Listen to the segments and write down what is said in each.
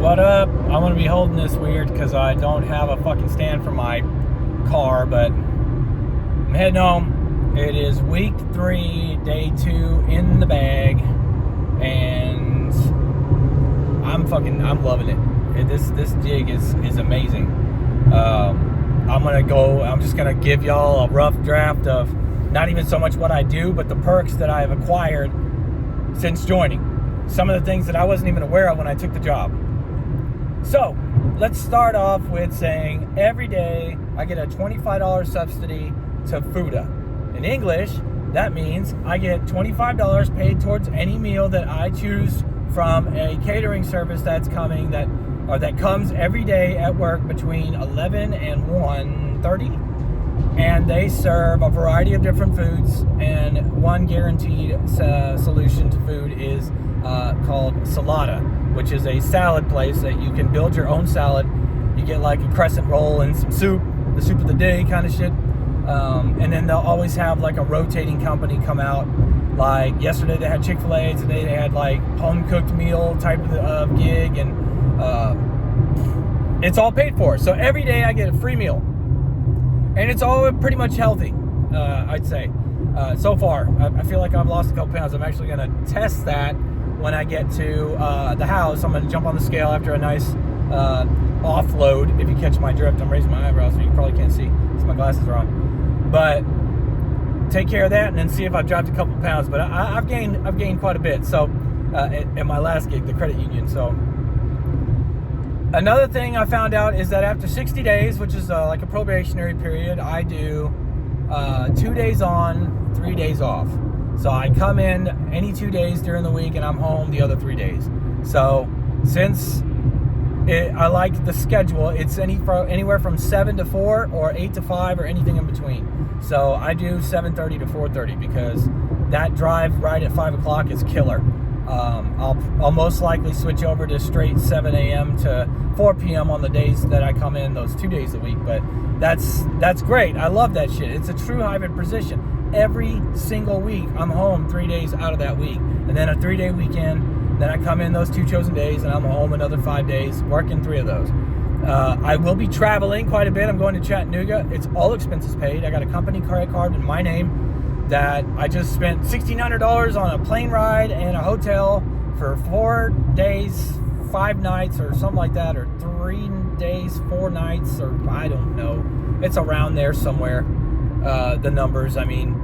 What up? I'm gonna be holding this weird because I don't have a fucking stand for my car, but I'm heading home. It is week 3, day 2 in the bag, and I'm loving it. This gig is amazing. I'm just gonna give y'all a rough draft of not even so much what I do, but the perks that I have acquired since joining. Some of the things that I wasn't even aware of when I took the job. So, let's start off with saying every day I get a $25 subsidy to Fuda. In English, that means I get $25 paid towards any meal that I choose from a catering service that comes every day at work between 11 and 1:30. And they serve a variety of different foods, and one guaranteed solution to food is called Salata, which is a salad place that you can build your own salad. You get like a crescent roll and some soup, the soup of the day kind of shit. And then they'll always have like a rotating company come out. Like yesterday they had Chick-fil-A, today they had like home cooked meal type of gig, and it's all paid for. So every day I get a free meal. And it's all pretty much healthy, I'd say. So far, I feel like I've lost a couple pounds. I'm actually going to test that when I get to the house. I'm going to jump on the scale after a nice offload. If you catch my drift, I'm raising my eyebrows, so you probably can't see because my glasses are on. But take care of that and then see if I've dropped a couple pounds. But I've gained quite a bit. So at my last gig, the credit union. So another thing I found out is that after 60 days, which is like a probationary period, I do 2 days on, 3 days off. So I come in any 2 days during the week and I'm home the other 3 days. So since I like the schedule, it's anywhere from 7 to 4 or 8 to 5 or anything in between. So I do 7:30 to 4:30 because that drive right at 5 o'clock is killer. I'll most likely switch over to straight 7 a.m. to 4 p.m. on the days that I come in those 2 days a week. But that's great. I love that shit. It's a true hybrid position. Every single week, I'm home 3 days out of that week. And then a 3-day weekend. Then I come in those 2 chosen days, and I'm home another 5 days, working 3 of those. I will be traveling quite a bit. I'm going to Chattanooga. It's all expenses paid. I got a company credit card in my name that I just spent $1,600 on a plane ride and a hotel for 4 days, 5 nights or something like that, or 3 days, 4 nights, or I don't know. It's around there somewhere, the numbers, I mean.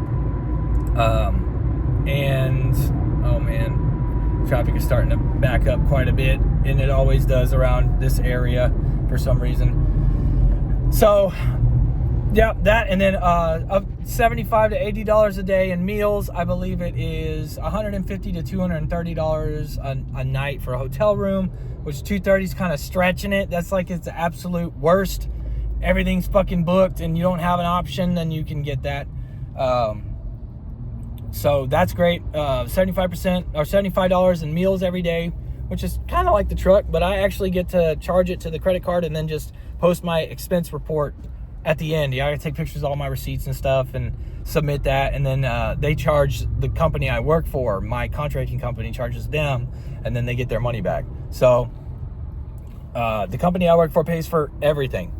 And, oh man, traffic is starting to back up quite a bit, and it always does around this area for some reason. So, yeah, that, and then up $75 to $80 a day in meals. I believe it is $150 to $230 a night for a hotel room, which $230 is kind of stretching it. That's like it's the absolute worst. Everything's fucking booked and you don't have an option, then you can get that. So that's great. 75% or $75 in meals every day, which is kind of like the truck, but I actually get to charge it to the credit card and then just post my expense report at the end. Yeah, I gotta take pictures of all my receipts and stuff and submit that, and then they charge the company I work for, my contracting company charges them, and then they get their money back. So the company I work for pays for everything.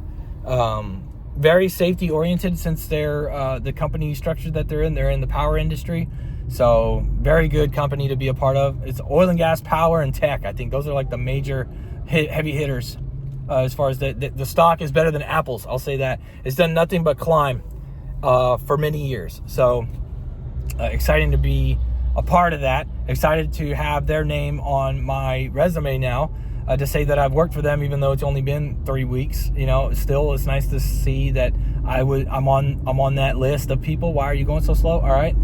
Very safety oriented, since they're the company structure that they're in the power industry. So very good company to be a part of. It's oil and gas, power, and tech. I think those are like the major heavy hitters. As far as the stock is better than Apple's, I'll say that. It's done nothing but climb for many years. So exciting to be a part of that. Excited to have their name on my resume now, to say that I've worked for them, even though it's only been 3 weeks. You know, still it's nice to see that I'm on that list of people. Why are you going so slow? All right,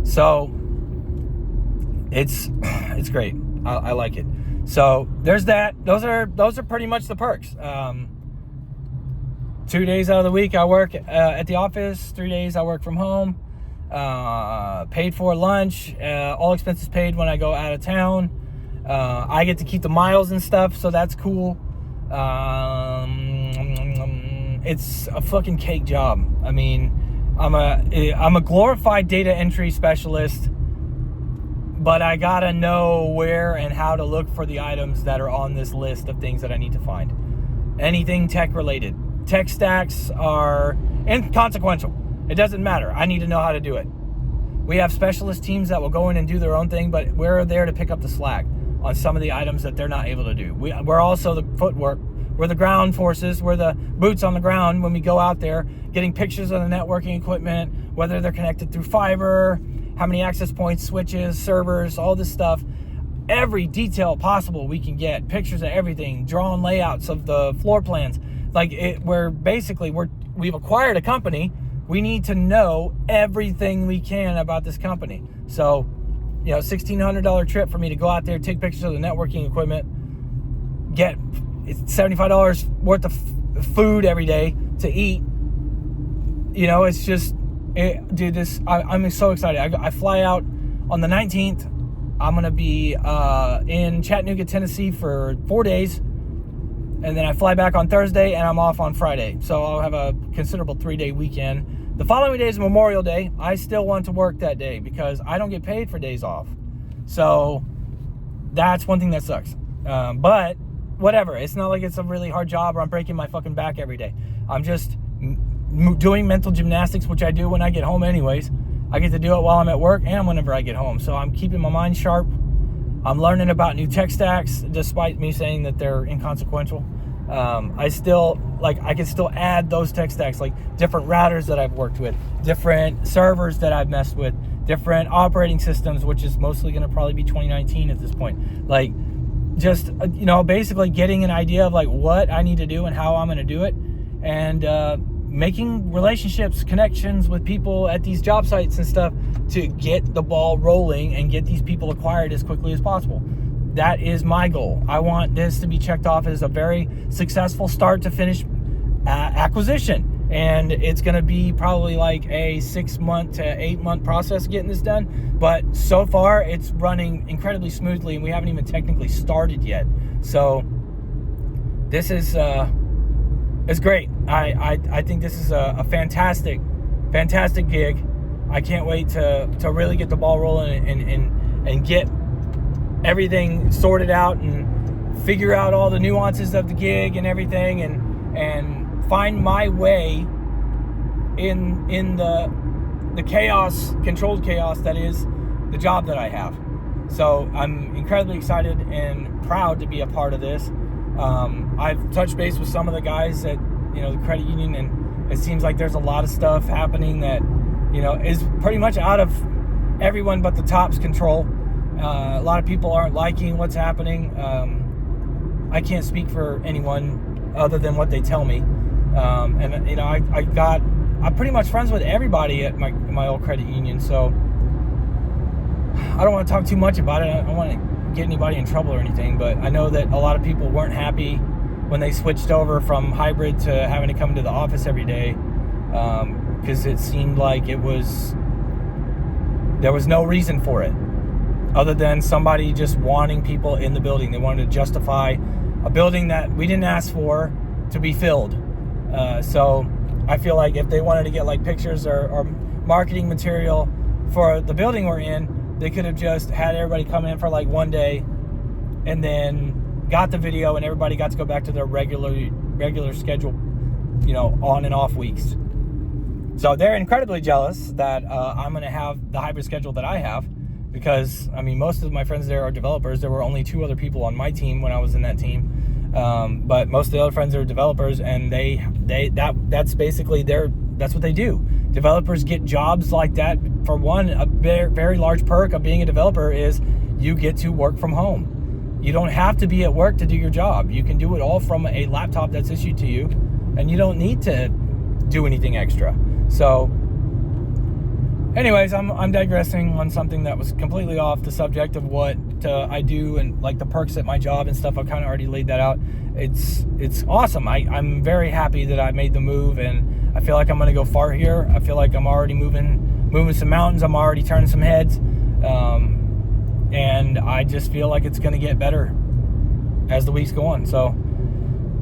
so it's great. I like it. So there's that. Those are pretty much the perks. 2 days out of the week I work at the office. 3 days I work from home. Paid for lunch. All expenses paid when I go out of town. I get to keep the miles and stuff, so that's cool. It's a fucking cake job. I mean, I'm a glorified data entry specialist but I gotta know where and how to look for the items that are on this list of things that I need to find. Anything tech related. Tech stacks are inconsequential. It doesn't matter. I need to know how to do it. We have specialist teams that will go in and do their own thing, but we're there to pick up the slack on some of the items that they're not able to do. We're also the footwork. We're the ground forces. We're the boots on the ground when we go out there, getting pictures of the networking equipment, whether they're connected through fiber, how many access points, switches, servers, all this stuff. Every detail possible we can get, pictures of everything, drawing layouts of the floor plans. Like we've acquired a company. We need to know everything we can about this company. So, $1,600 trip for me to go out there, take pictures of the networking equipment, get $75 worth of food every day to eat. It's just, I'm so excited. I fly out on the 19th. I'm going to be in Chattanooga, Tennessee for 4 days. And then I fly back on Thursday and I'm off on Friday. So I'll have a considerable 3-day weekend. The following day is Memorial Day. I still want to work that day because I don't get paid for days off. So that's one thing that sucks. But whatever. It's not like it's a really hard job or I'm breaking my fucking back every day. I'm just doing mental gymnastics, which I do when I get home anyways. I get to do it while I'm at work and whenever I get home. So I'm keeping my mind sharp. I'm learning about new tech stacks, despite me saying that they're inconsequential. I can still add those tech stacks, like different routers that I've worked with, different servers that I've messed with, different operating systems, which is mostly going to probably be 2019 at this point. Like, just, basically getting an idea of like what I need to do and how I'm going to do it, and making relationships, connections with people at these job sites and stuff to get the ball rolling and get these people acquired as quickly as possible. That is my goal. I want this to be checked off as a very successful start to finish acquisition. And it's going to be probably like a 6-month to 8-month process getting this done. But so far, it's running incredibly smoothly, and we haven't even technically started yet. So this is it's great. I think this is a fantastic gig. I can't wait to really get the ball rolling and get everything sorted out and figure out all the nuances of the gig and everything, and find my way in the chaos, controlled chaos that is the job that I have. So I'm incredibly excited and proud to be a part of this. I've touched base with some of the guys at the credit union, and it seems like there's a lot of stuff happening that is pretty much out of everyone but the top's control. A lot of people aren't liking what's happening. I can't speak for anyone other than what they tell me. I'm pretty much friends with everybody at my old credit union, so I don't want to talk too much about it. I don't want to get anybody in trouble or anything, but I know that a lot of people weren't happy when they switched over from hybrid to having to come to the office every day, because it seemed like there was no reason for it other than somebody just wanting people in the building. They wanted to justify a building that we didn't ask for to be filled. So I feel like if they wanted to get like pictures or marketing material for the building we're in, they could have just had everybody come in for like one day and then got the video and everybody got to go back to their regular schedule, on and off weeks. So they're incredibly jealous that I'm going to have the hybrid schedule that I have, because most of my friends there are developers. There were only 2 other people on my team when I was in that team, but most of the other friends are developers, and that's basically that's what they do. Developers get jobs like that. For one, a very, very large perk of being a developer is you get to work from home. You don't have to be at work to do your job. You can do it all from a laptop that's issued to you, and you don't need to do anything extra. So anyways, I'm digressing on something that was completely off the subject of what I do and like the perks at my job and stuff. I've kind of already laid that out. It's awesome. I'm very happy that I made the move, and I feel like I'm going to go far here. I feel like I'm already moving some mountains. I'm already turning some heads. And I just feel like it's going to get better as the weeks go on. So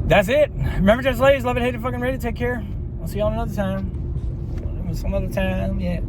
that's it. Remember, just ladies, love it, hate it, fucking ready. Take care. I'll see y'all another time. Some other time, yeah.